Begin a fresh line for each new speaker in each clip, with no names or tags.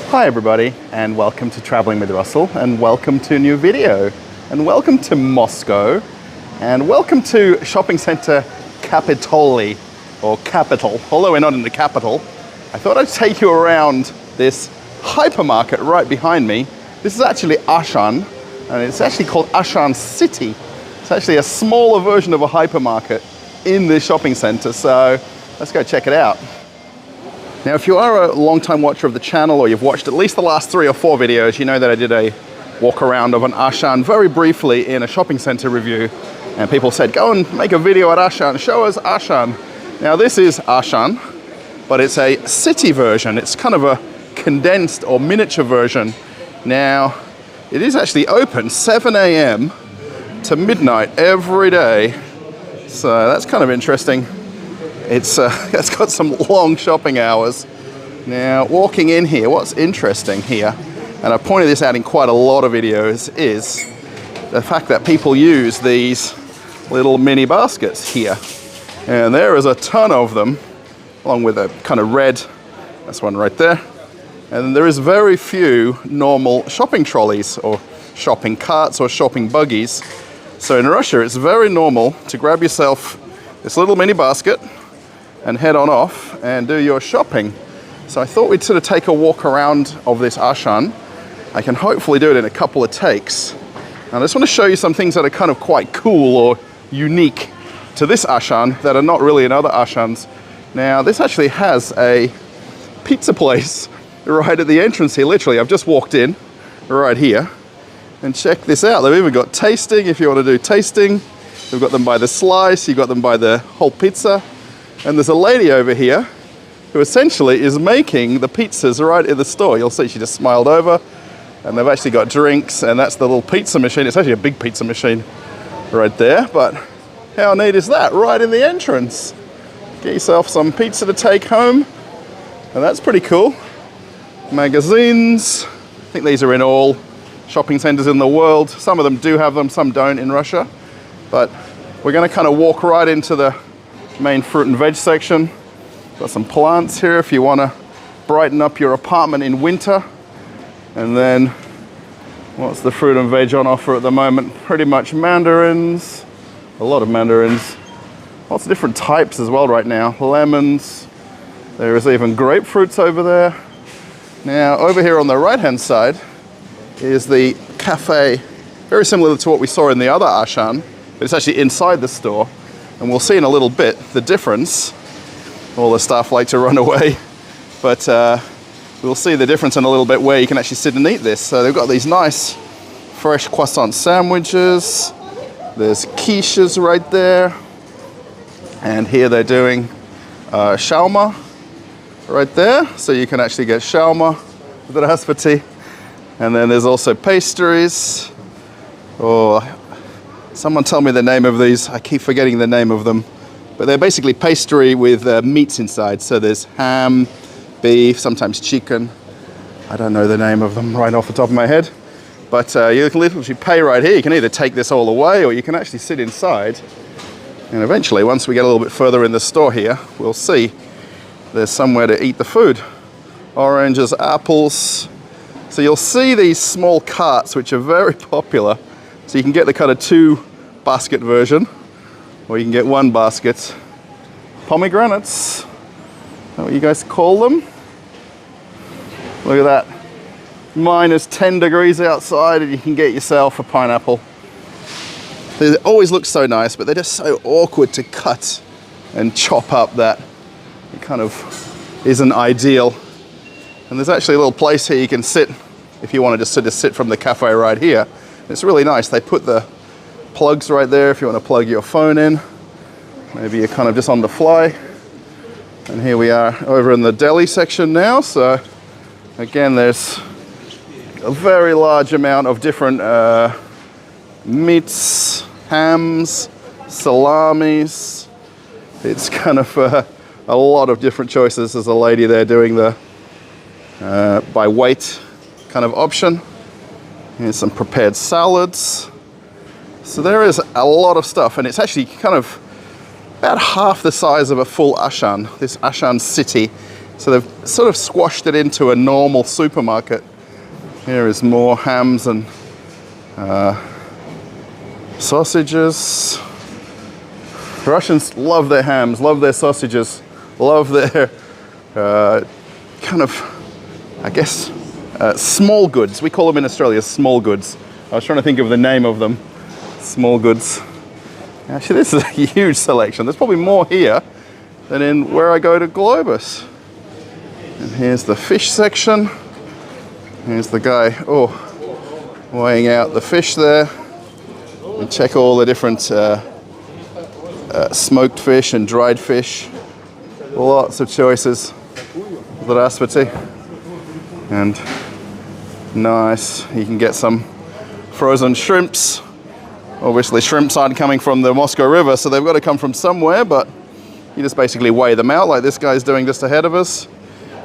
Hi everybody, and welcome to Traveling with Russell, and welcome to a new video, and welcome to Moscow, and welcome to shopping center Capitoli, or Capital. Although we're not in the capital, I thought I'd take you around this hypermarket right behind me. This is actually Ashan, and it's actually called Ashan City. It's actually a smaller version of a hypermarket in this shopping center, so let's go check it out. Now, if you are a long-time watcher of the channel, or you've watched at least the last 3 or 4 videos, you know that I did a walk around of an Ashan very briefly in a shopping center review, and people said, go and make a video at Ashan, show us Ashan. Now, this is Ashan, but it's a city version. It's kind of a condensed or miniature version. Now, it is actually open 7 a.m. to midnight every day, so that's kind of interesting. It's got some long shopping hours. Now, walking in here, what's interesting here, and I've pointed this out in quite a lot of videos, is the fact that people use these little mini baskets here. And there is a ton of them, along with a kind of red, that's one right there. And there is very few normal shopping trolleys, or shopping carts, or shopping buggies. So in Russia, it's very normal to grab yourself this little mini basket and head on off and do your shopping. So I thought we'd sort of take a walk around of this Ashan. I can hopefully do it in a couple of takes. And I just want to show you some things that are kind of quite cool or unique to this Ashan that are not really in other Ashans. Now, this actually has a pizza place right at the entrance here. Literally, I've just walked in right here, and check this out. They've even got tasting if you want to do tasting. They've got them by the slice, you've got them by the whole pizza. And there's a lady over here who essentially is making the pizzas right in the store. You'll see she just smiled over, and they've actually got drinks, and that's the little pizza machine. It's actually a big pizza machine right there, but how neat is that? Right in the entrance. Get yourself some pizza to take home, and that's pretty cool. Magazines, I think these are in all shopping centers in the world. Some of them do have them, some don't in Russia, but we're gonna kind of walk right into the main fruit and veg section. Got some plants here if you want to brighten up your apartment in winter. And then what's the fruit and veg on offer at the moment? Pretty much mandarins, a lot of mandarins, lots of different types as well right now. Lemons, there is even grapefruits over there. Now over here on the right hand side is the cafe, very similar to what we saw in the other Ashan, but it's actually inside the store. And we'll see in a little bit the difference. All the staff like to run away, but we'll see the difference in a little bit where you can actually sit and eat this. So they've got these nice fresh croissant sandwiches. There's quiches right there. And here they're doing shawarma right there. So you can actually get shawarma with the raspati. And then there's also pastries. Someone tell me the name of these. I keep forgetting the name of them. But they're basically pastry with meats inside. So there's ham, beef, sometimes chicken. I don't know the name of them right off the top of my head. But you can literally pay right here. You can either take this all away, or you can actually sit inside. And eventually, once we get a little bit further in the store here, we'll see there's somewhere to eat the food. Oranges, apples. So you'll see these small carts, which are very popular. So you can get the kind of 2 basket version, or you can get 1 basket. Pomegranates, is that what you guys call them? Look at that. Minus 10 degrees outside, and you can get yourself a pineapple. They always look so nice, but they're just so awkward to cut and chop up that it kind of isn't ideal. And there's actually a little place here you can sit if you want to just sort of sit from the cafe right here. It's really nice. They put the plugs right there if you want to plug your phone in. Maybe you're kind of just on the fly. And here we are over in the deli section now. So again, there's a very large amount of different meats, hams, salamis. It's kind of a lot of different choices. There's a lady there doing the by weight kind of option. Here's some prepared salads. So there is a lot of stuff, and it's actually kind of about half the size of a full Ashan, this Ashan city. So they've sort of squashed it into a normal supermarket. Here is more hams and sausages. Russians love their hams, love their sausages, love their kind of, I guess, small goods. We call them in Australia small goods. I was trying to think of the name of them. Small goods. Actually, this is a huge selection. There's probably more here than in where I go to Globus. And here's the fish section. Here's the guy, weighing out the fish there. And check all the different smoked fish and dried fish. Lots of choices. Здравствуйте. And nice, you can get some frozen shrimps. Obviously shrimps aren't coming from the Moscow River, so they've got to come from somewhere, but you just basically weigh them out like this guy's doing just ahead of us.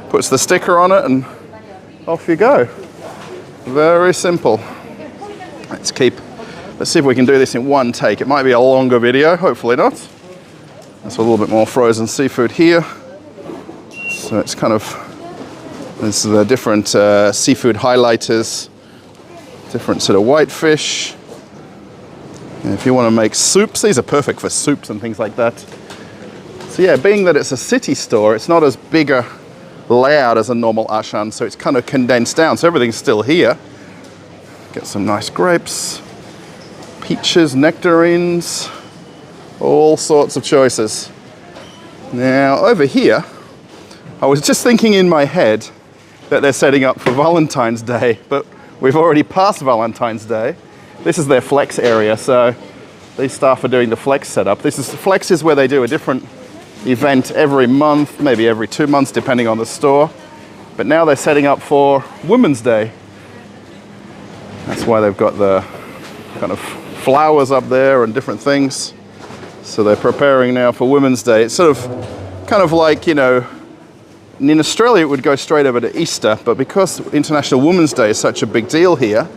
Puts the sticker on it and off you go. Very simple. Let's see if we can do this in one take. It might be a longer video, hopefully not. There's a little bit more frozen seafood here. So it's kind of, there's the different seafood highlighters, different sort of white fish. And if you want to make soups, these are perfect for soups and things like that. So yeah, being that it's a city store, it's not as big a layout as a normal Ashan, so it's kind of condensed down, so everything's still here. Get some nice grapes, peaches, nectarines, all sorts of choices. Now over here, I was just thinking in my head that they're setting up for Valentine's Day, but we've already passed Valentine's Day. This is their flex area, so these staff are doing the flex setup. Flex is where they do a different event every month, maybe every 2 months, depending on the store. But now they're setting up for Women's Day. That's why they've got the kind of flowers up there and different things. So they're preparing now for Women's Day. It's sort of kind of like, you know, in Australia it would go straight over to Easter, but because International Women's Day is such a big deal here,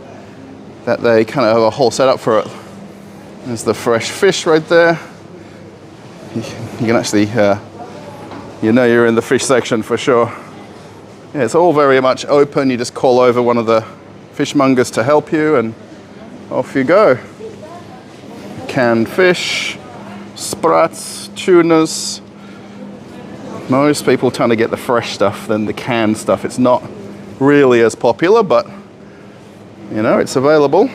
that they kind of have a whole setup for it. There's the fresh fish right there. You can actually, you know you're in the fish section for sure. Yeah, it's all very much open. You just call over one of the fishmongers to help you and off you go. Canned fish, sprats, tunas. Most people tend to get the fresh stuff than the canned stuff. It's not really as popular, but you know, it's available.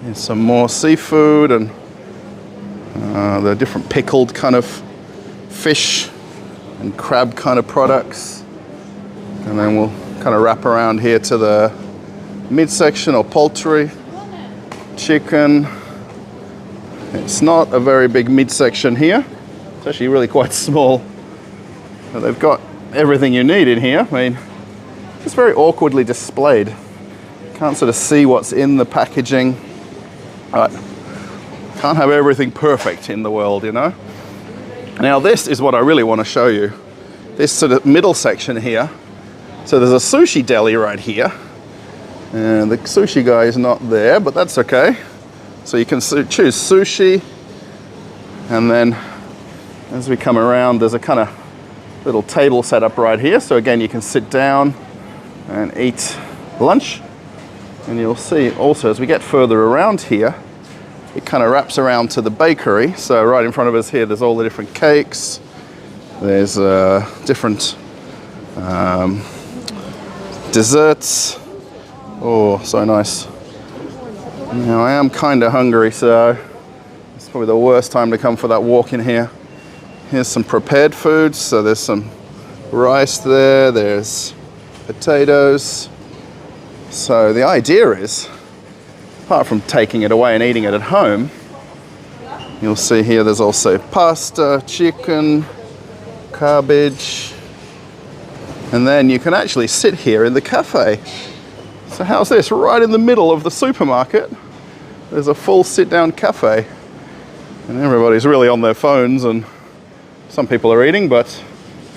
Here's some more seafood and the different pickled kind of fish and crab kind of products. And then we'll kind of wrap around here to the midsection or poultry, chicken. It's not a very big midsection here. It's actually really quite small. But they've got everything you need in here. I mean, it's very awkwardly displayed. Can't sort of see what's in the packaging. But can't have everything perfect in the world, you know. Now this is what I really want to show you. This sort of middle section here. So there's a sushi deli right here. And the sushi guy is not there, but that's okay. So you can choose sushi. And then as we come around, there's a kind of little table set up right here. So again, you can sit down and eat lunch. And you'll see also as we get further around here, it kind of wraps around to the bakery. So right in front of us here, there's all the different cakes. There's different desserts. Oh, so nice. Now I am kind of hungry, so it's probably the worst time to come for that walk in here. Here's some prepared foods. So there's some rice there, there's potatoes. So the idea is, apart from taking it away and eating it at home, you'll see here there's also pasta, chicken, cabbage, and then you can actually sit here in the cafe. So how's this? Right in the middle of the supermarket, there's a full sit-down cafe. And everybody's really on their phones and some people are eating, but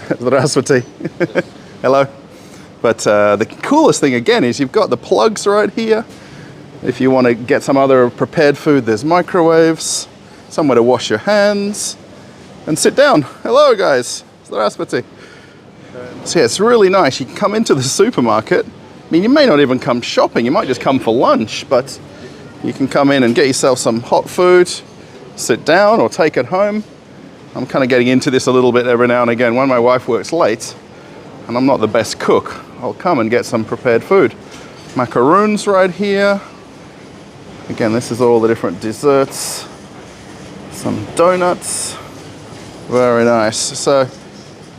здравствуйте. Hello. But the coolest thing again is you've got the plugs right here. If you want to get some other prepared food, there's microwaves, somewhere to wash your hands, and sit down. Hello guys, здравствуйте. So yeah, it's really nice. You can come into the supermarket. I mean, you may not even come shopping. You might just come for lunch, but you can come in and get yourself some hot food, sit down or take it home. I'm kind of getting into this a little bit every now and again. When my wife works late and I'm not the best cook, I'll come and get some prepared food. Macaroons right here. Again, this is all the different desserts. Some donuts. Very nice. So,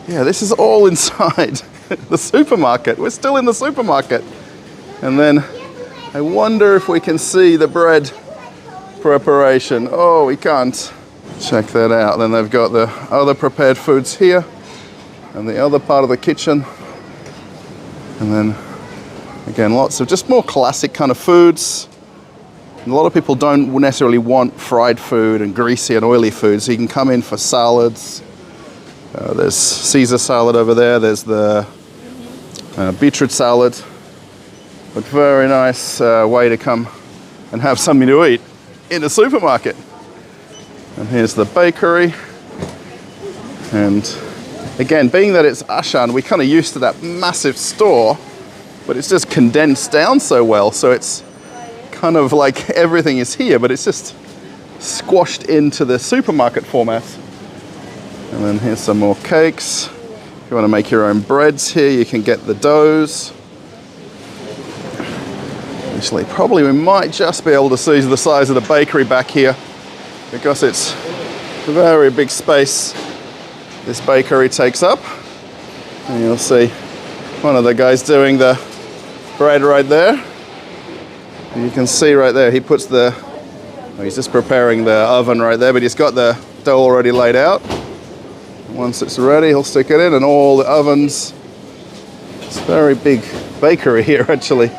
yeah, this is all inside the supermarket. We're still in the supermarket. And then I wonder if we can see the bread preparation. Oh, we can't. Check that out. Then they've got the other prepared foods here and the other part of the kitchen. And then again, lots of just more classic kind of foods. And a lot of people don't necessarily want fried food and greasy and oily food, so you can come in for salads. There's Caesar salad over there. There's the beetroot salad. But very nice way to come and have something to eat in a supermarket. And here's the bakery. And again, being that it's Ashan, we're kind of used to that massive store, but it's just condensed down so well. So it's kind of like everything is here, but it's just squashed into the supermarket format. And then here's some more cakes. If you want to make your own breads here, you can get the doughs. Actually, probably we might just be able to see the size of the bakery back here because it's a very big space this bakery takes up. And you'll see one of the guys doing the bread right there. And you can see right there, he puts the, well, he's just preparing the oven right there, but he's got the dough already laid out. Once it's ready, he'll stick it in, and all the ovens. It's a very big bakery here, actually.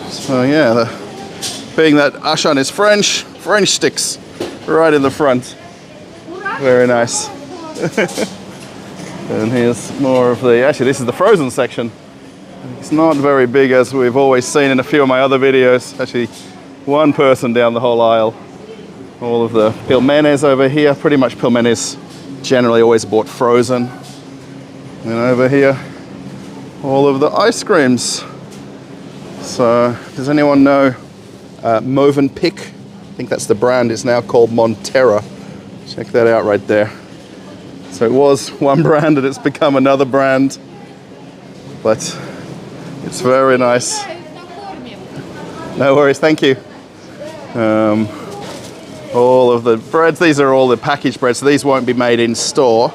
So yeah, being that Ashan is French sticks right in the front. Very nice. And here's more of the, actually this is the frozen section. It's not very big as we've always seen in a few of my other videos. Actually, one person down the whole aisle. All of the pilmenes over here, pretty much pilmenes generally always bought frozen. And over here, all of the ice creams. So, does anyone know Movenpick? I think that's the brand. It's now called Montera. Check that out right there. So it was one brand and it's become another brand. But it's very nice. No worries, thank you. All of the breads, these are all the packaged breads, so these won't be made in store.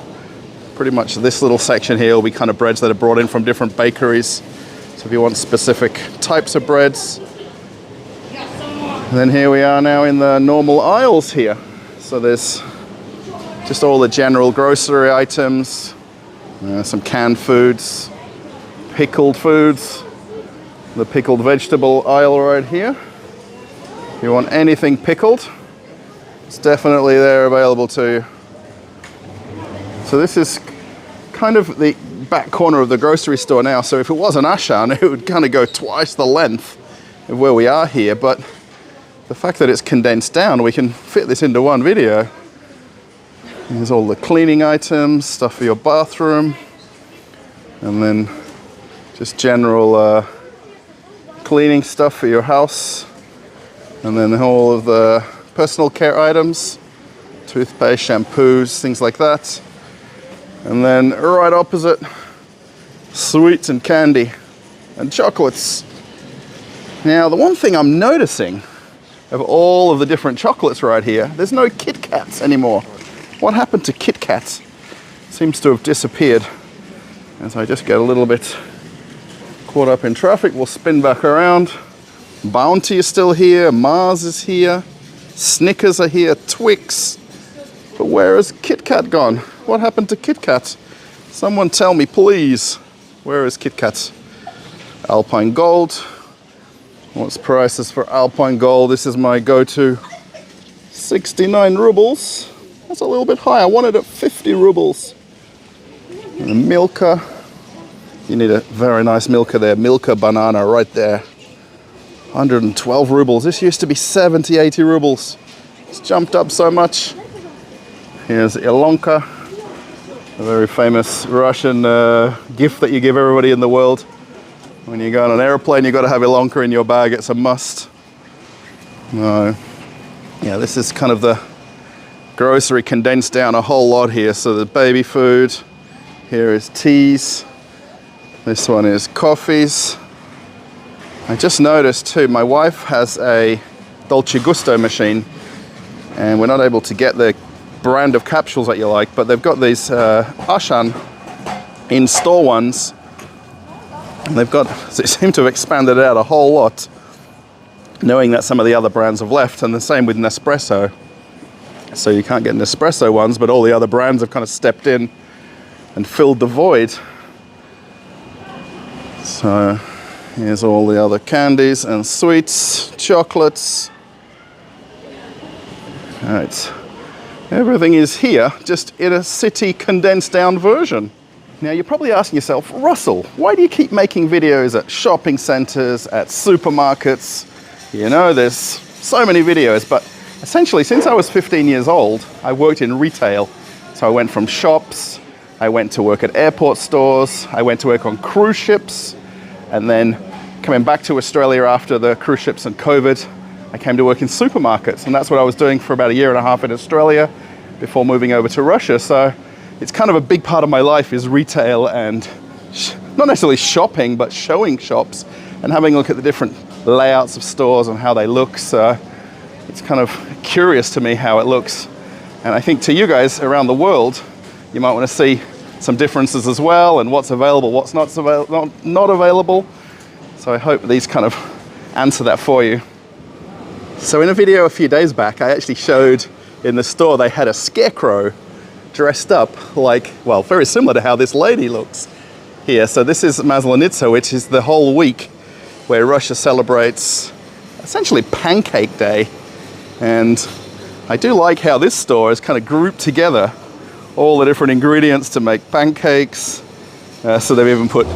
Pretty much this little section here will be kind of breads that are brought in from different bakeries. So if you want specific types of breads. And then here we are now in the normal aisles here. So there's just all the general grocery items, some canned foods, pickled foods, the pickled vegetable aisle right here. If you want anything pickled, it's definitely there available to you. So this is kind of the back corner of the grocery store now. So if it was an Ashan, it would kind of go twice the length of where we are here. But the fact that it's condensed down, we can fit this into one video. There's all the cleaning items, stuff for your bathroom, and then just general cleaning stuff for your house, and then all of the personal care items, toothpaste, shampoos, things like that. And then right opposite, sweets and candy and chocolates. Now, the one thing I'm noticing of all of the different chocolates right here, there's no Kit Kats anymore. What happened to Kit Kats? Seems to have disappeared. As I just get a little bit caught up in traffic, we'll spin back around. Bounty is still here, Mars is here, Snickers are here, Twix. But where has Kit Kat gone? What happened to Kit Kat? Someone tell me, please. Where is Kit Kat? Alpine Gold. What's prices for Alpine Gold? This is my go-to. 69 rubles. That's a little bit high. I want it at 50 rubles. And a Milka. You need a very nice Milka there. Milka banana right there. 112 rubles. This used to be 70, 80 rubles. It's jumped up so much. Here's Ilonka. A very famous Russian gift that you give everybody in the world. When you go on an airplane, you've got to have Ilonka in your bag. It's a must. No. Yeah, this is kind of the grocery condensed down a whole lot here. So the baby food. Here is teas. This one is coffees. I just noticed too, my wife has a Dolce Gusto machine, and we're not able to get the brand of capsules that you like, but they've got these Ashan in-store ones, and they've got, so they seem to have expanded it out a whole lot, knowing that some of the other brands have left, and the same with Nespresso. So you can't get Nespresso ones, but all the other brands have kind of stepped in and filled the void. So here's all the other candies and sweets, chocolates. All right. Everything is here, just in a city condensed down version. Now you're probably asking yourself, Russell, why do you keep making videos at shopping centers, at supermarkets? You know, there's so many videos, but essentially since I was 15 years old, I worked in retail. So I went from shops, I went to work at airport stores, I went to work on cruise ships, and then coming back to Australia after the cruise ships and COVID, I came to work in supermarkets, and that's what I was doing for about a year and a half in Australia before moving over to Russia. So it's kind of a big part of my life is retail and not necessarily shopping, but showing shops and having a look at the different layouts of stores and how they look. So it's kind of curious to me how it looks. And I think to you guys around the world, you might want to see some differences as well and what's available, what's not available. So I hope these kind of answer that for you. So in a video a few days back, I actually showed in the store they had a scarecrow dressed up like, well, very similar to how this lady looks here. So this is Maslenitsa, which is the whole week where Russia celebrates essentially Pancake Day. And I do like how this store is kind of grouped together all the different ingredients to make pancakes. So they've even put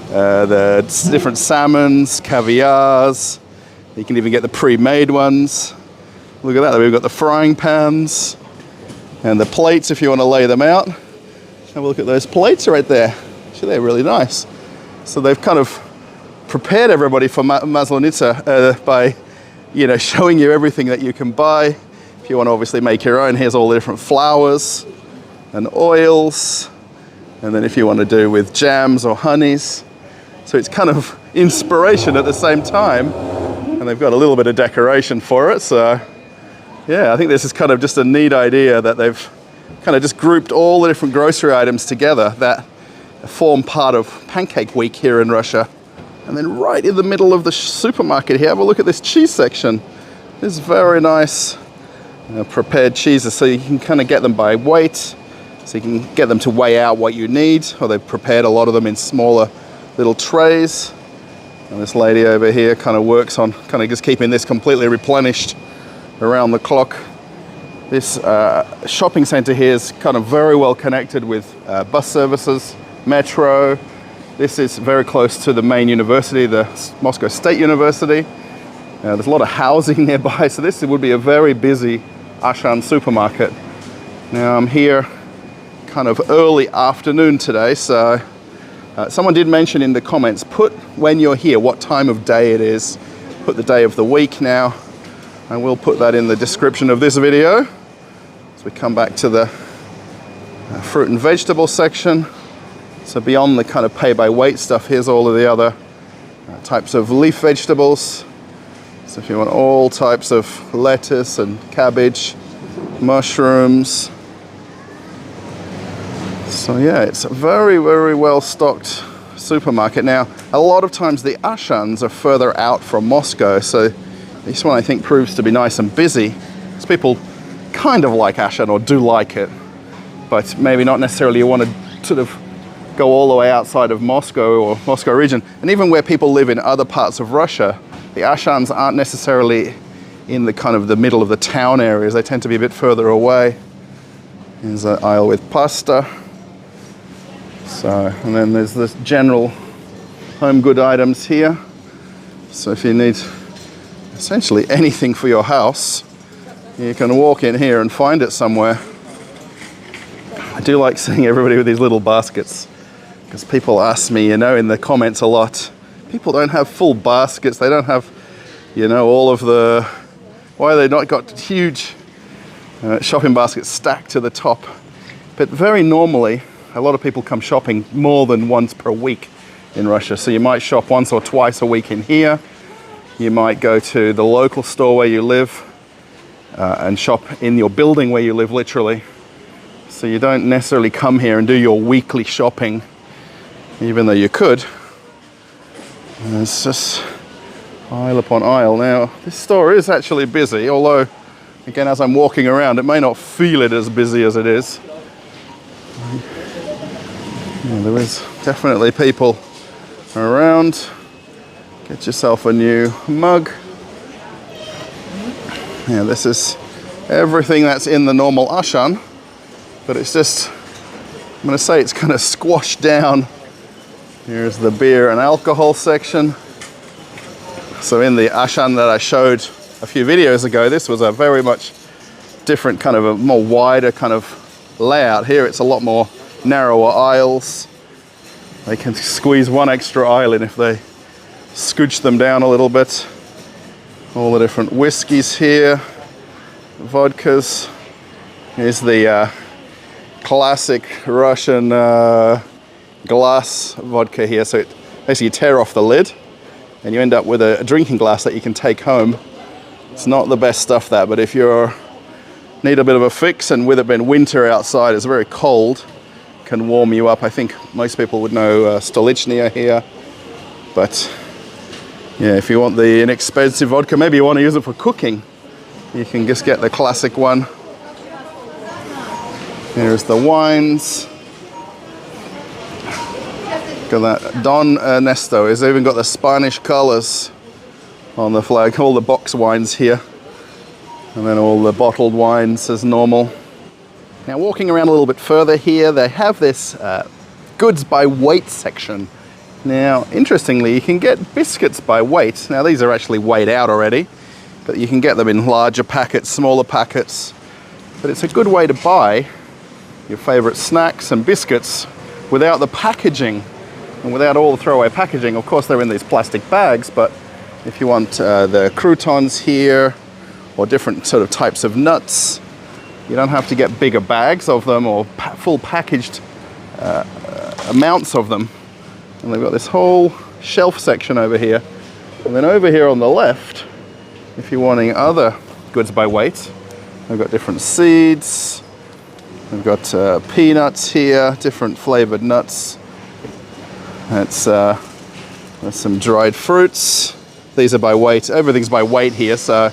the different salmons, caviars. You can even get the pre-made ones. Look at that, we've got the frying pans and the plates if you want to lay them out. Have a look at those plates right there. Actually, they're really nice. So they've kind of prepared everybody for Maslenitsa by, you know, showing you everything that you can buy. If you want to obviously make your own, here's all the different flours and oils. And then if you want to do with jams or honeys. So it's kind of inspiration at the same time. And they've got a little bit of decoration for it. So yeah, I think this is kind of just a neat idea that they've kind of just grouped all the different grocery items together that form part of Pancake Week here in Russia. And then right in the middle of the supermarket here, have a look at this cheese section. This is very nice prepared cheeses. So you can kind of get them by weight. So you can get them to weigh out what you need, or they've prepared a lot of them in smaller little trays. And this lady over here kind of works on kind of just keeping this completely replenished around the clock. This shopping center here is kind of very well connected with bus services, metro. This is very close to the main university, the Moscow State University. There's a lot of housing nearby, so this would be a very busy Ashan supermarket. Now I'm here kind of early afternoon today, so someone did mention in the comments, put when you're here, what time of day it is. Put the day of the week now. I will put that in the description of this video. So we come back to the fruit and vegetable section. So beyond the kind of pay by weight stuff, here's all of the other types of leaf vegetables. So if you want all types of lettuce and cabbage, mushrooms. So yeah, it's a very, very well stocked supermarket. Now, a lot of times the Ashans are further out from Moscow, so this one I think proves to be nice and busy. Because people kind of like Ashan or do like it, but maybe not necessarily you want to sort of go all the way outside of Moscow or Moscow region. And even where people live in other parts of Russia, the Ashans aren't necessarily in the kind of the middle of the town areas. They tend to be a bit further away. There's an aisle with pasta. So, and then there's this general home good items here. So if you need essentially anything for your house, you can walk in here and find it somewhere. I do like seeing everybody with these little baskets, because people ask me, you know, in the comments a lot, people don't have full baskets, they don't have, you know, all of the, why they not got huge shopping baskets stacked to the top. But very normally, a lot of people come shopping more than once per week in Russia. So you might shop once or twice a week in here. You might go to the local store where you live and shop in your building where you live, literally. So you don't necessarily come here and do your weekly shopping, even though you could. And it's just aisle upon aisle. Now, this store is actually busy, although, again, as I'm walking around, it may not feel it as busy as it is. Yeah, there is definitely people around. Get yourself a new mug. Yeah, this is everything that's in the normal Ashan, but it's just, I'm going to say it's kind of squashed down. Here's the beer and alcohol section. So in the Ashan that I showed a few videos ago, this was a very much different kind of a more wider kind of layout. Here it's a lot more narrower aisles. They can squeeze one extra aisle in if they scooch them down a little bit. All the different whiskeys here, vodkas. Here's the classic Russian glass vodka here. So it basically you tear off the lid and you end up with a drinking glass that you can take home. It's not the best stuff, that, but if you need a bit of a fix, and with it being winter outside, it's very cold, can warm you up. I think most people would know Stolichnia here, but yeah, if you want the inexpensive vodka, maybe you want to use it for cooking, you can just get the classic one. Here's the wines. Got that Don Ernesto. It's even got the Spanish colors on the flag. All the box wines here, and then all the bottled wines as normal. Now, walking around a little bit further here, they have this goods by weight section. Now, interestingly, you can get biscuits by weight. Now, these are actually weighed out already, but you can get them in larger packets, smaller packets. But it's a good way to buy your favorite snacks and biscuits without the packaging and without all the throwaway packaging. Of course, they're in these plastic bags, but if you want the croutons here or different sort of types of nuts, you don't have to get bigger bags of them or full packaged amounts of them. And they've got this whole shelf section over here. And then over here on the left, if you're wanting other goods by weight, they've got different seeds. They've got peanuts here, different flavored nuts. There's some dried fruits. These are by weight. Everything's by weight here, so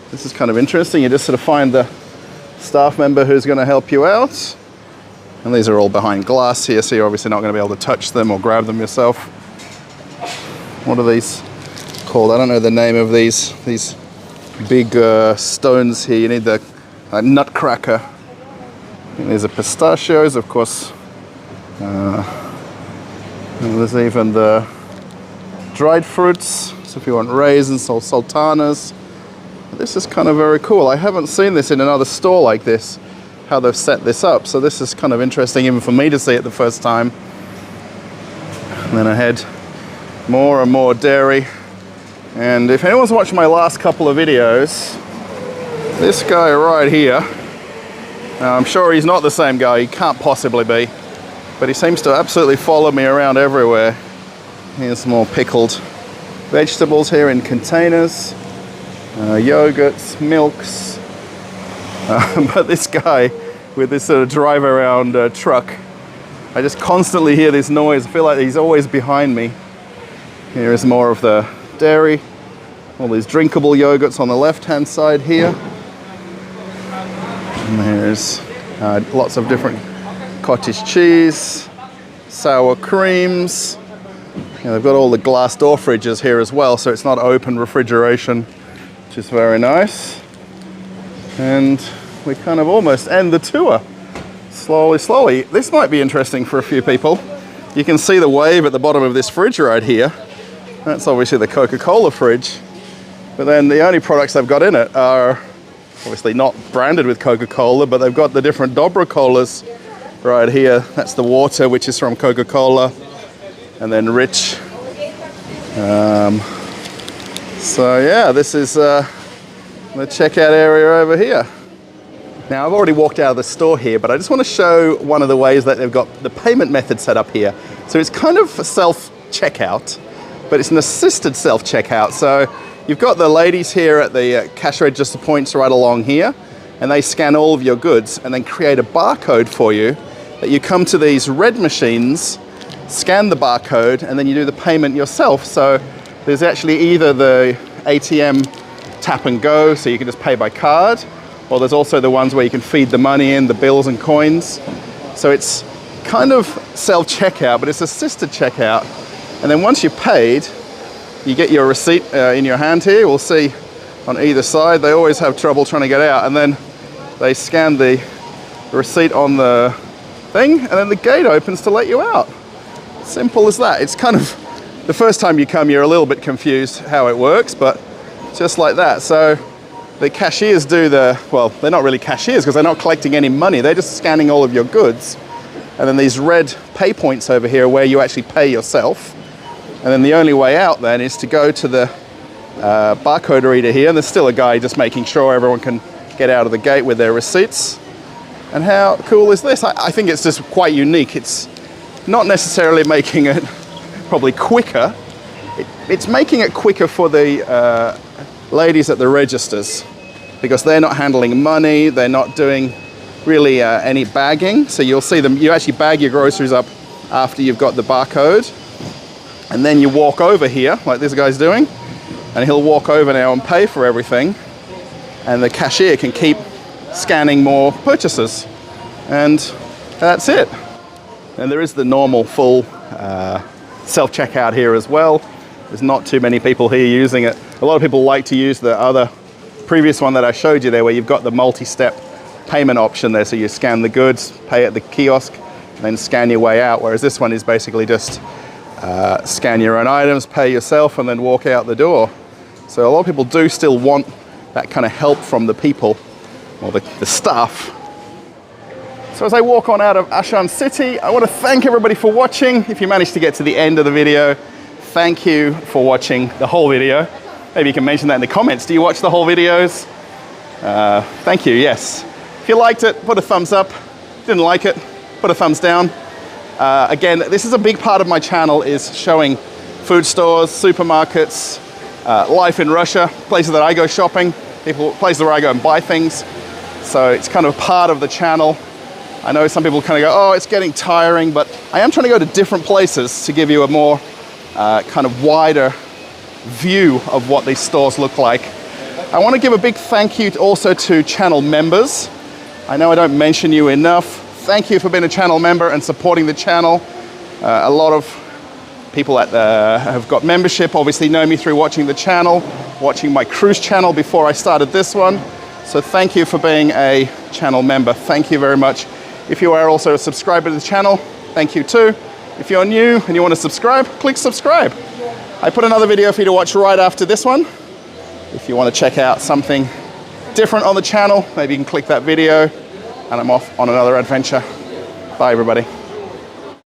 this is kind of interesting. You just sort of find the staff member who's going to help you out. And these are all behind glass here, so you're obviously not going to be able to touch them or grab them yourself. What are these called? I don't know the name of these big stones here. You need the nutcracker. And these are pistachios, of course. And there's even the dried fruits. So if you want raisins or sultanas. This is kind of very cool. I haven't seen this in another store like this, how they've set this up. So this is kind of interesting even for me to see it the first time. And then ahead, more and more dairy. And if anyone's watched my last couple of videos, this guy right here, now I'm sure he's not the same guy, he can't possibly be, but he seems to absolutely follow me around everywhere. Here's more pickled vegetables here in containers, yogurts, milks. But this guy with this sort of drive around truck, I just constantly hear this noise. I feel like he's always behind me. Here is more of the dairy, all these drinkable yogurts on the left hand side here. And there's lots of different cottage cheese, sour creams. And they've got all the glass door fridges here as well, so it's not open refrigeration, which is very nice. And we kind of almost end the tour. Slowly. This might be interesting for a few people. You can see the wave at the bottom of this fridge right here. That's obviously the Coca-Cola fridge. But then the only products they've got in it are obviously not branded with Coca-Cola, but they've got the different Dobra Colas right here. That's the water, which is from Coca-Cola, and then Rich. So yeah, this is the checkout area over here. Now I've already walked out of the store here, but I just want to show one of the ways that they've got the payment method set up here. So it's kind of a self-checkout, but it's an assisted self-checkout. So you've got the ladies here at the cash register points right along here, and they scan all of your goods and then create a barcode for you that you come to these red machines, scan the barcode, and then you do the payment yourself. So there's actually either the ATM tap and go, so you can just pay by card, or there's also the ones where you can feed the money in, the bills and coins. So it's kind of self-checkout, but it's assisted checkout. And then once you've paid, you get your receipt in your hand here. We'll see on either side. They always have trouble trying to get out. And then they scan the receipt on the thing, and then the gate opens to let you out. Simple as that. It's kind of, the first time you come, you're a little bit confused how it works, but just like that. So the cashiers do well, they're not really cashiers because they're not collecting any money. They're just scanning all of your goods. And then these red pay points over here where you actually pay yourself. And then the only way out then is to go to the barcode reader here. And there's still a guy just making sure everyone can get out of the gate with their receipts. And how cool is this? I think it's just quite unique. It's not necessarily making it probably quicker. It's making it quicker for the ladies at the registers because they're not handling money. They're not doing really any bagging. So you'll see them, you actually bag your groceries up after you've got the barcode. And then you walk over here like this guy's doing, and he'll walk over now and pay for everything. And the cashier can keep scanning more purchases. And that's it. And there is the normal full self-checkout here as well. There's not too many people here using it. A lot of people like to use the other previous one that I showed you there, where you've got the multi-step payment option there. So you scan the goods, pay at the kiosk, and then scan your way out. Whereas this one is basically just scan your own items, pay yourself, and then walk out the door. So a lot of people do still want that kind of help from the people, or the staff. So as I walk on out of Ashan City, I want to thank everybody for watching. If you managed to get to the end of the video, thank you for watching the whole video. Maybe you can mention that in the comments. Do you watch the whole videos? Thank you, yes. If you liked it, put a thumbs up. Didn't like it, put a thumbs down. Again, this is a big part of my channel, is showing food stores, supermarkets, life in Russia, places that I go shopping, places where I go and buy things. So it's kind of part of the channel. I know some people kind of go, oh, it's getting tiring, but I am trying to go to different places to give you a more kind of wider view of what these stores look like. I want to give a big thank you also to channel members. I know I don't mention you enough. Thank you for being a channel member and supporting the channel. A lot of people that have got membership obviously know me through watching the channel, watching my cruise channel before I started this one. So thank you for being a channel member. Thank you very much. If you are also a subscriber to the channel, thank you too. If you're new and you want to subscribe, click subscribe. I put another video for you to watch right after this one. If you want to check out something different on the channel, maybe you can click that video, and I'm off on another adventure. Bye everybody.